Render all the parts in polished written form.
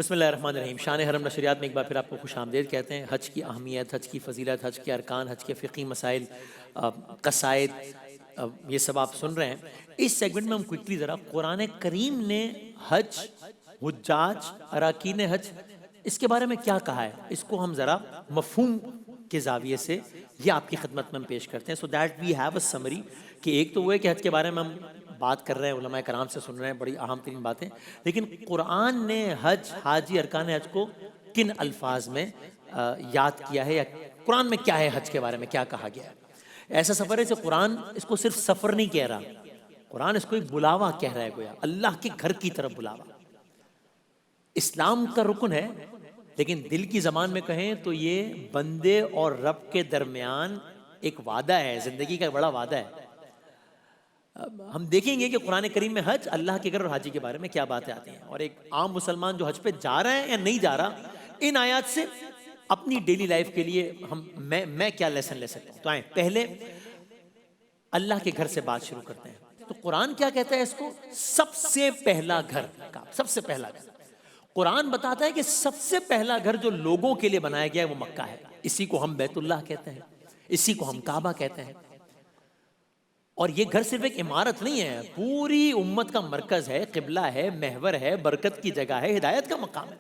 بسم اللہ الرحمن الرحیم۔ شان حرم نشریات میں ایک بار پھر آپ کو خوش آمدید کہتے ہیں۔ حج کی اہمیت، حج کی فضیلت، حج کے ارکان، حج کے فقہی مسائل، قصائد، یہ سب آپ سن رہے ہیں۔ اس سیگمنٹ میں ہم کوئکلی ذرا قرآن کریم نے حج، حجاج، اراکین حج، اس کے بارے میں کیا کہا ہے، اس کو ہم ذرا مفہوم کے زاویے سے یہ آپ کی خدمت میں ہم پیش کرتے ہیں، so that we have a summary, کہ ایک تو وہ ہے کہ حج کے بارے میں ہم بات کر رہے ہیں، علماء کرام سے سن رہے ہیں بڑی اہم ترین باتیں، لیکن قرآن نے حج، حاجی، ارکان حج کو کن الفاظ میں یاد کیا ہے، یا قرآن میں کیا ہے حج کے بارے میں کیا کہا گیا ہے۔ ایسا سفر ہے کہ قرآن اس کو صرف سفر نہیں کہہ رہا، قرآن اس کو ایک بلاوا کہہ رہا ہے، گویا اللہ کے گھر کی طرف بلاوا۔ اسلام کا رکن ہے، لیکن دل کی زبان میں کہیں تو یہ بندے اور رب کے درمیان ایک وعدہ ہے، زندگی کا بڑا وعدہ ہے۔ ہم دیکھیں گے کہ قرآن کریم میں حج، اللہ کے گھر اور حاجی کے بارے میں کیا باتیں آتی ہیں، اور ایک عام مسلمان جو حج پہ جا رہا ہے یا نہیں جا رہا، ان آیات سے اپنی ڈیلی لائف کے لیے میں کیا لیسن لے سکتا ہوں۔ تو آئیں پہلے اللہ کے گھر سے بات شروع کرتے ہیں۔ تو قرآن کیا کہتا ہے اس کو؟ سب سے پہلا گھر، سب سے پہلا گھر۔ قرآن بتاتا ہے کہ سب سے پہلا گھر جو لوگوں کے لیے بنایا گیا ہے وہ مکہ ہے، اسی کو ہم بیت اللہ کہتے ہیں، اسی کو ہم کعبہ کہتے ہیں۔ اور یہ گھر صرف ایک عمارت نہیں ہے، پوری امت کا مرکز ہے، قبلہ ہے، محور ہے، برکت کی جگہ ہے، ہدایت کا مقام ہے۔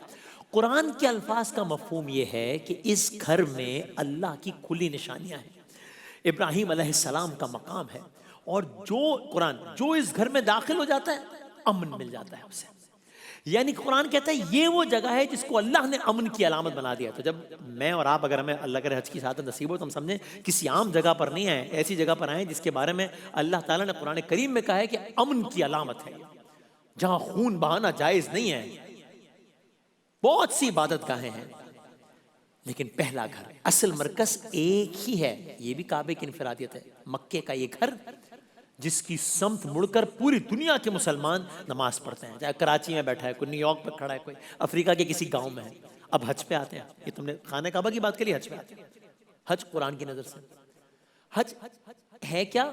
قرآن کے الفاظ کا مفہوم یہ ہے کہ اس گھر میں اللہ کی کھلی نشانیاں ہیں، ابراہیم علیہ السلام کا مقام ہے، اور جو اس گھر میں داخل ہو جاتا ہے امن مل جاتا ہے اسے۔ یعنی قرآن کہتا ہے یہ وہ جگہ ہے جس کو اللہ نے امن کی علامت بنا دیا۔ تو جب میں اور آپ، اگر ہمیں اللہ کے حج کی سعادت نصیب ہو تو ہم سمجھیں کسی عام جگہ پر نہیں آئے، ایسی جگہ پر آئیں جس کے بارے میں اللہ تعالیٰ نے قرآن کریم میں کہا ہے کہ امن کی علامت ہے، جہاں خون بہانا جائز نہیں ہے۔ بہت سی عبادت گاہیں ہیں، لیکن پہلا گھر، اصل مرکز ایک ہی ہے۔ یہ بھی کعبے کی انفرادیت ہے، مکے کا یہ گھر جس کی سمت مڑ کر پوری دنیا کے مسلمان نماز پڑھتے ہیں، چاہے کراچی میں بیٹھا ہے، کوئی نیو یارک پہ کھڑا ہے، کوئی افریقہ کے کسی گاؤں میں ہے۔ اب حج پہ آتے ہیں، یہ تم نے خانہ کعبہ کی بات کری، حج پہ آتے ہیں۔ حج قرآن کی نظر سے حج ہے کیا؟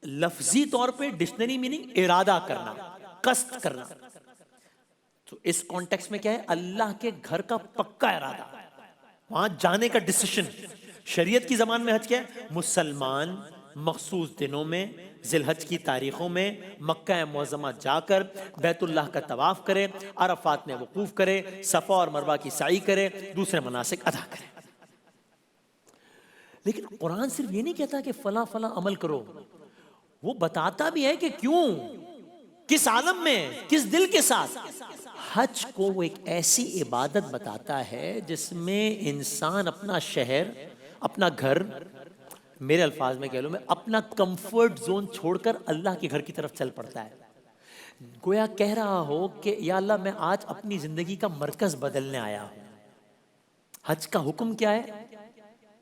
لفظی طور پہ ڈکشنری میننگ ارادہ کرنا، قصد کرنا۔ تو اس کانٹیکس میں کیا ہے؟ اللہ کے گھر کا پکا ارادہ، وہاں جانے کا ڈیسیشن۔ شریعت کی زبان میں حج کیا ہے؟ مسلمان مخصوص دنوں میں، ذی الحج کی تاریخوں میں مکہ معظمہ جا کر بیت اللہ کا طواف کرے، عرفات میں وقوف کرے، صفا اور مروہ کی سعی کرے، دوسرے مناسک ادا کرے۔ لیکن قرآن صرف یہ نہیں کہتا کہ فلاں فلاں عمل کرو، وہ بتاتا بھی ہے کہ کیوں، کس عالم میں، کس دل کے ساتھ۔ حج کو وہ ایک ایسی عبادت بتاتا ہے جس میں انسان اپنا شہر، اپنا گھر، میرے الفاظ میں کہہ لوں، میں اپنا کمفرٹ زون چھوڑ کر اللہ کے گھر کی طرف چل پڑتا ہے، گویا کہہ رہا ہو کہ یا اللہ میں آج اپنی زندگی کا مرکز بدلنے آیا ہوں۔ حج کا حکم کیا ہے؟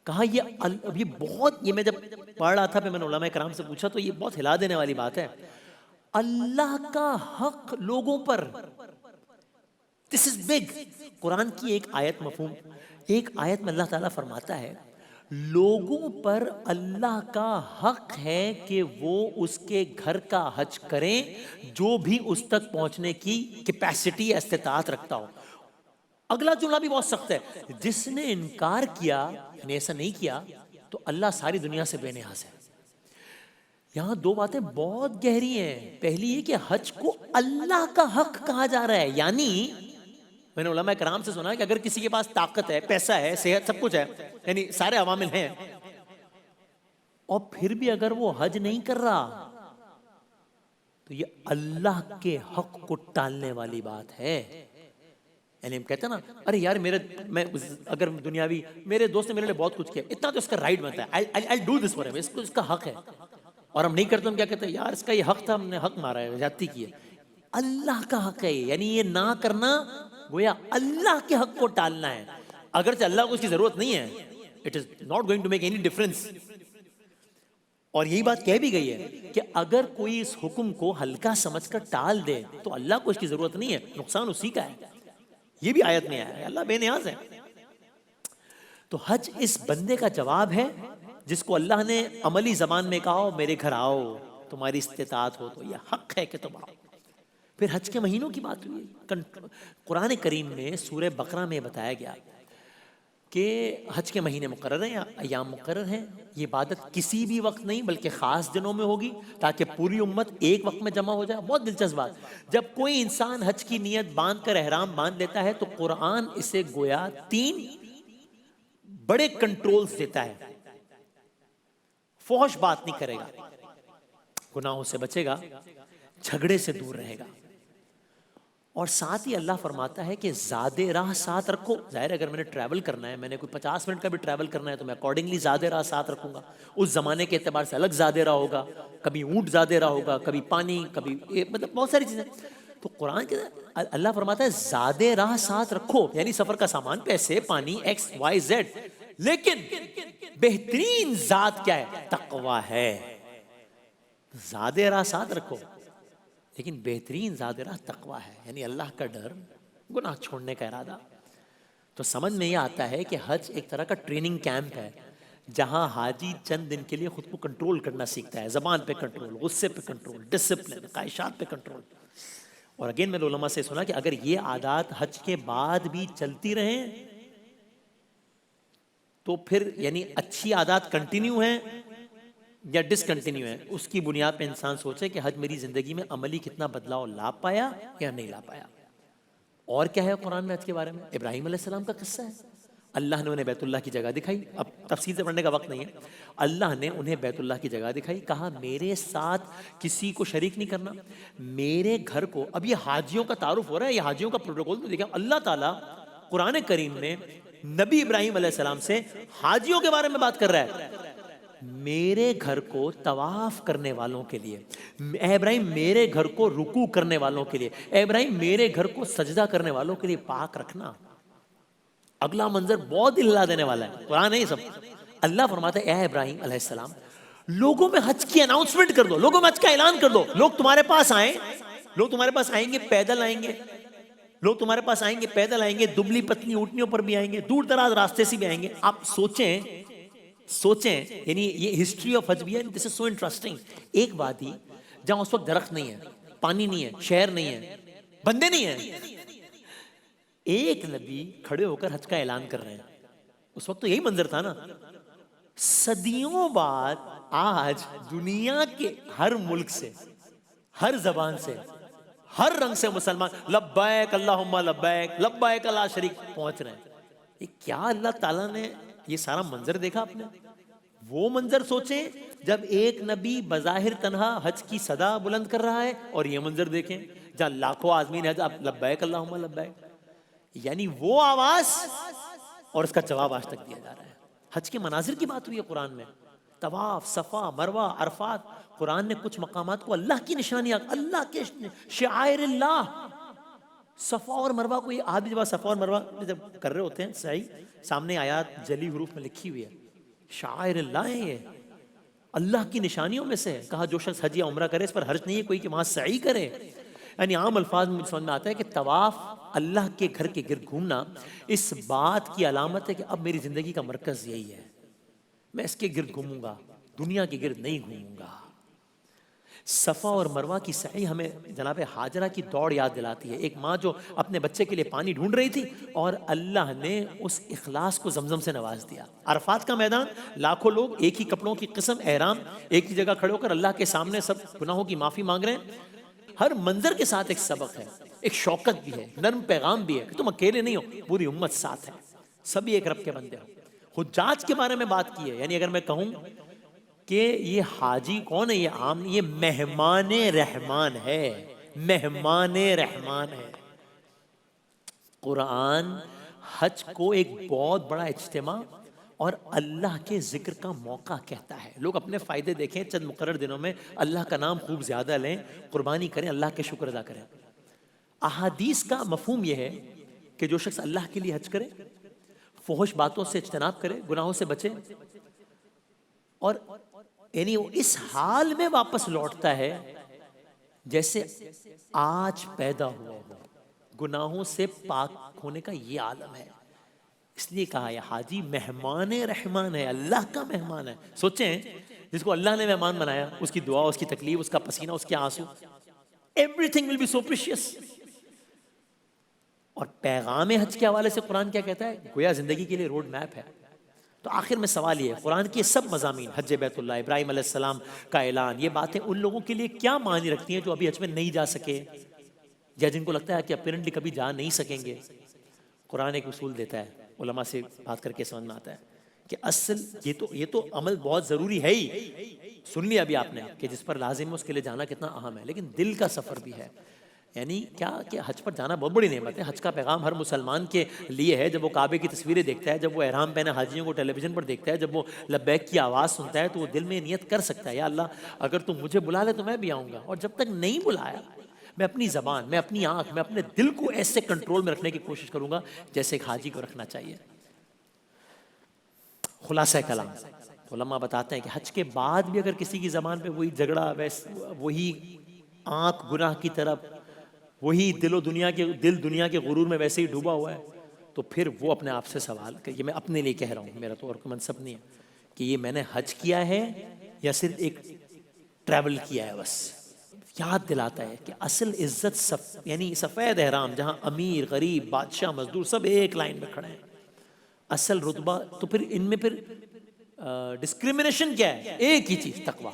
کہا یہ بہت، یہ میں جب پڑھ رہا تھا پھر میں نے علماء کرام سے پوچھا تو یہ بہت ہلا دینے والی بات ہے۔ اللہ کا حق لوگوں پر، دس از بگ۔ قرآن کی ایک آیت مفہوم، ایک آیت میں اللہ تعالیٰ فرماتا ہے لوگوں پر اللہ کا حق ہے کہ وہ اس کے گھر کا حج کریں جو بھی اس تک پہنچنے کی کیپیسٹی یا استطاعت رکھتا ہو۔ اگلا جملہ بھی بہت سخت ہے، جس نے انکار کیا، یعنی ایسا نہیں کیا، تو اللہ ساری دنیا سے بے نیاز ہے۔ یہاں دو باتیں بہت گہری ہیں۔ پہلی یہ کہ حج کو اللہ کا حق کہا جا رہا ہے، یعنی میں نے علماء کرام سے سنا کہ اگر کسی کے پاس طاقت ہے، پیسہ ہے، صحت، سب کچھ ہے، یعنی سارے عوامل ہیں، اور پھر بھی اگر وہ حج نہیں کر رہا تو یہ اللہ کے حق کو ٹالنے والی بات ہے۔ یعنی ہم کہتے ہیں نا، ارے یار میں اگر دنیاوی، میرے دوست نے میرے لیے بہت کچھ کیا، اتنا تو اس کا رائٹ بنتا ہے، I'll do this for him، اس کا حق ہے، اور ہم نہیں کرتے، ہم کیا کہتے ہیں، یار اس کا یہ حق تھا، ہم نے حق مارا ہے، زیادتی کی ہے۔ اللہ کا حق ہے، یعنی یہ نہ کرنا گویا اللہ کے حق کو ٹالنا ہے، اگرچہ اللہ کو اس کی ضرورت نہیں ہے، it is not going to make any difference۔ اور یہی بات کہہ بھی گئی ہے کہ اگر کوئی اس حکم کو ہلکا سمجھ کر ٹال دے تو اللہ کو اس کی ضرورت نہیں ہے، نقصان اسی کا ہے۔ یہ بھی آیت میں آیا ہے، اللہ بے نیاز ہے۔ تو حج اس بندے کا جواب ہے جس کو اللہ نے عملی زبان میں کہا ہو میرے گھر آؤ، تمہاری استطاعت ہو تو یہ حق ہے کہ تم آؤ۔ پھر حج کے مہینوں کی بات ہوئی. قرآن کریم میں سورہ بقرہ میں بتایا گیا کہ حج کے مہینے مقرر ہیں، ایام مقرر ہیں. یہ عبادت کسی بھی وقت نہیں بلکہ خاص دنوں میں ہوگی تاکہ پوری امت ایک وقت میں جمع ہو جائے. بہت دلچسپ بات. جب کوئی انسان حج کی نیت باندھ کر احرام باندھ لیتا ہے تو قرآن اسے گویا 3 بڑے کنٹرولز دیتا ہے. فحش بات نہیں کرے گا، گناہوں سے بچے گا، جھگڑے سے دور رہے گا، اور ساتھ ہی اللہ فرماتا ہے کہ زیادہ راہ ساتھ رکھو. ظاہر ہے اگر میں نے ٹریول کرنا ہے، میں نے کوئی 50 منٹ کا بھی ٹریول کرنا ہے تو میں اکارڈنگلی زیادہ راہ ساتھ رکھوں گا. اس زمانے کے اعتبار سے الگ زیادہ راہ ہوگا، کبھی اونٹ زیادہ راہ ہوگا، کبھی پانی، کبھی مطلب بہت ساری چیزیں. تو قرآن کے اللہ فرماتا ہے زیادہ راہ ساتھ رکھو، یعنی سفر کا سامان، پیسے، پانی، ایکس وائی زیڈ، لیکن بہترین ذات کیا ہے؟ تقوی ہے. زیادہ راہ ساتھ رکھو لیکن بہترین زیادہ راہ تقوی ہے، یعنی اللہ کا ڈر، گناہ چھوڑنے کا ارادہ. تو سمجھ میں یہ آتا ہے کہ حج ایک طرح کا ٹریننگ کیمپ ہے جہاں حاجی چند دن کے لیے خود کو کنٹرول کرنا سیکھتا ہے. زبان پہ کنٹرول، غصے پہ کنٹرول، ڈسپلن، خواہشات پہ کنٹرول. اور اگین میں نے علماء سے سنا کہ اگر یہ عادات حج کے بعد بھی چلتی رہیں تو پھر یعنی اچھی عادات کنٹینیو ہیں یا ڈسکنٹینیو ہے، اس کی بنیاد پہ انسان سوچے کہ حج میری زندگی میں عملی کتنا بدلاؤ لا پایا یا نہیں لا پایا. اور کیا ہے قرآن میں حج کے بارے میں؟ ابراہیم علیہ السلام کا قصہ ہے. اللہ نے انہیں بیت اللہ کی جگہ دکھائی. اب تفصیل سے پڑھنے کا وقت نہیں ہے. اللہ نے انہیں بیت اللہ کی جگہ دکھائی، کہا میرے ساتھ کسی کو شریک نہیں کرنا، میرے گھر کو. اب یہ حاجیوں کا تعارف ہو رہا ہے، یہ حاجیوں کا پروٹوکول. تو دیکھیں اللہ تعالیٰ قرآن کریم میں نبی ابراہیم علیہ السلام سے حاجیوں کے بارے میں بات کر رہا ہے. میرے گھر کو طواف کرنے والوں کے لیے، اے ابراہیم میرے گھر کو رکوع کرنے والوں کے لیے، اے ابراہیم میرے گھر کو سجدہ کرنے والوں کے لیے پاک رکھنا. اگلا منظر بہت دل ہلا دینے والا ہے، قرآن ہے یہ سب. اللہ فرماتا ہے اے ابراہیم علیہ السلام لوگوں میں حج کی اناؤنسمنٹ کر دو، لوگوں میں حج کا اعلان کر دو. لوگ تمہارے پاس آئیں، لوگ تمہارے پاس آئیں گے، پیدل آئیں گے، لوگ تمہارے پاس آئیں گے، پیدل آئیں گے، دبلی پتلی اونٹنیوں پر بھی آئیں گے، دور دراز راستے سے بھی آئیں گے. آپ سوچیں یعنی یہ ہسٹری آف حج بھی ہے. دس از سو انٹرسٹنگ. ایک وادی جہاں اس وقت درخت نہیں ہے، پانی نہیں ہے، شہر نہیں ہے، بندے نہیں ہیں، ایک نبی کھڑے ہو کر حج کا اعلان کر رہے ہیں. اس وقت تو یہی منظر تھا نا. صدیوں بعد آج دنیا کے ہر ملک سے، ہر زبان سے، ہر رنگ سے مسلمان لبیک اللہم لبیک لبیک لا شریک پہنچ رہے ہیں. یہ کیا اللہ تعالیٰ نے یہ سارا منظر دیکھا آپ نے؟ وہ منظر سوچیں جب ایک نبی بظاہر تنہا حج کی صدا بلند کر رہا ہے، اور یہ منظر دیکھیں جہاں لاکھوں آدمین حج لبیک اللہم لبیک، یعنی وہ آواز اور اس کا جواب آج تک دیا جا رہا ہے. حج کے مناظر کی بات ہوئی ہے قرآن میں، طواف، صفا، مروہ، عرفات. قرآن نے کچھ مقامات کو اللہ کی نشانیاں، اللہ کے شعائر اللہ، صفا اور مروہ کو. یہ آدمی جب صفا اور مروہ جب کر رہے ہوتے ہیں صحیح، سامنے آیات جلی حروف میں لکھی ہوئی ہے، شعائر اللہ ہے، یہ اللہ کی نشانیوں میں سے. کہا جو شخص حج یا عمرہ کرے، اس پر حرج نہیں ہے کوئی کہ وہاں سعی کرے. یعنی عام الفاظ میں سمجھ میں آتا ہے کہ طواف، اللہ کے گھر کے گرد گھومنا، اس بات کی علامت ہے کہ اب میری زندگی کا مرکز یہی ہے، میں اس کے گرد گھوموں گا، دنیا کے گرد نہیں گھوموں گا. صفا اور مروہ کی سعی ہمیں جناب ہاجرہ کی دوڑ یاد دلاتی ہے. ایک ماں جو اپنے بچے کے لیے پانی ڈھونڈ رہی تھی اور اللہ نے اس اخلاص کو زمزم سے نواز دیا. عرفات کا میدان، لاکھوں لوگ ایک ہی کپڑوں کی قسم، احرام، ایک ہی جگہ کھڑے ہو کر اللہ کے سامنے سب گناہوں کی معافی مانگ رہے ہیں. ہر منظر کے ساتھ ایک سبق ہے، ایک شوکت بھی ہے، نرم پیغام بھی ہے کہ تم اکیلے نہیں ہو، پوری امت ساتھ ہے، سبھی ایک رب کے بندے ہو. حجاج کے بارے میں بات کی ہے. یعنی اگر میں کہوں کہ یہ حاجی کون ہے، یہ عام، یہ مہمان رحمان ہے، مہمان رحمان ہے. قرآن حج کو ایک بہت بڑا اجتماع اور اللہ کے ذکر کا موقع کہتا ہے. لوگ اپنے فائدے دیکھیں، چند مقرر دنوں میں اللہ کا نام خوب زیادہ لیں، قربانی کریں، اللہ کے شکر ادا کریں. احادیث کا مفہوم یہ ہے کہ جو شخص اللہ کے لیے حج کرے، فحش باتوں سے اجتناب کرے، گناہوں سے بچے، اور یعنی وہ اس حال میں واپس لوٹتا ہے جیسے آج پیدا ہوا ہو. گناہوں سے پاک ہونے کا یہ عالم ہے. اس لیے کہا یہ حاجی مہمان رحمان ہے، اللہ کا مہمان ہے. سوچیں جس کو اللہ نے مہمان بنایا، اس کی دعا، اس کی تکلیف، اس کا پسینہ، اس کے آنسو، Everything will be so precious. اور پیغام حج کے حوالے سے قرآن کیا کہتا ہے؟ گویا زندگی کے لیے روڈ میپ ہے. تو آخر میں سوال یہ ہے، قرآن کے سب مضامین، حج بیت اللہ، ابراہیم علیہ السلام کا اعلان، یہ باتیں ان لوگوں کے لیے کیا معنی رکھتی ہیں جو ابھی حج میں نہیں جا سکے یا جن کو لگتا ہے کہ اپیرنٹلی کبھی جا نہیں سکیں گے؟ قرآن ایک اصول دیتا ہے، علماء سے بات کر کے سمجھ میں آتا ہے کہ اصل یہ تو عمل بہت ضروری ہے ہی، سن لیا ابھی آپ نے کہ جس پر لازم ہے اس کے لیے جانا کتنا اہم ہے، لیکن دل کا سفر بھی ہے. یعنی کیا کہ حج پر جانا بہت بڑی نعمت ہے. حج کا پیغام ہر مسلمان کے لیے ہے. جب وہ کعبے کی تصویریں دیکھتا ہے، جب وہ احرام پہنے حاجیوں کو ٹیلی ویژن پر دیکھتا ہے، جب وہ لبیک کی آواز سنتا ہے، تو وہ دل میں نیت کر سکتا ہے، یا اللہ اگر تم مجھے بلا لے تو میں بھی آؤں گا. اور جب تک نہیں بلایا، میں اپنی زبان، میں اپنی آنکھ، میں اپنے دل کو ایسے کنٹرول میں رکھنے کی کوشش کروں گا جیسے ایک حاجی کو رکھنا چاہیے. خلاصہ کلام، علماء بتاتے ہیں کہ حج کے بعد بھی اگر کسی کی زبان پہ وہی جھگڑا، وہی آنکھ گناہ کی طرف، وہی دل دنیا کے غرور میں ویسے ہی ڈوبا ہوا ہے، تو پھر وہ اپنے آپ سے سوال کہ یہ میں اپنے لیے کہہ رہا ہوں، میرا تو اور کوئی منصب نہیں ہے، کہ یہ میں نے حج کیا ہے یا صرف ایک ٹریول کیا ہے. بس یاد دلاتا ہے کہ اصل عزت یعنی سفید احرام، جہاں امیر، غریب، بادشاہ، مزدور سب ایک لائن میں کھڑے ہیں. اصل رتبہ تو پھر ان میں پھر ڈسکریمنیشن کیا ہے؟ ایک ہی چیز، تقویٰ.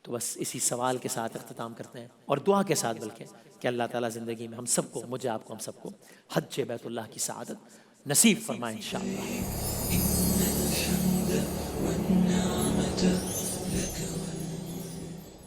تو بس اسی سوال کے ساتھ اختتام کرتے ہیں، اور دعا کے ساتھ بلکہ، کہ اللہ تعالیٰ زندگی میں ہم سب کو، مجھے آپ کو، ہم سب کو حج بیت اللہ کی سعادت نصیب فرمائے انشاءاللہ.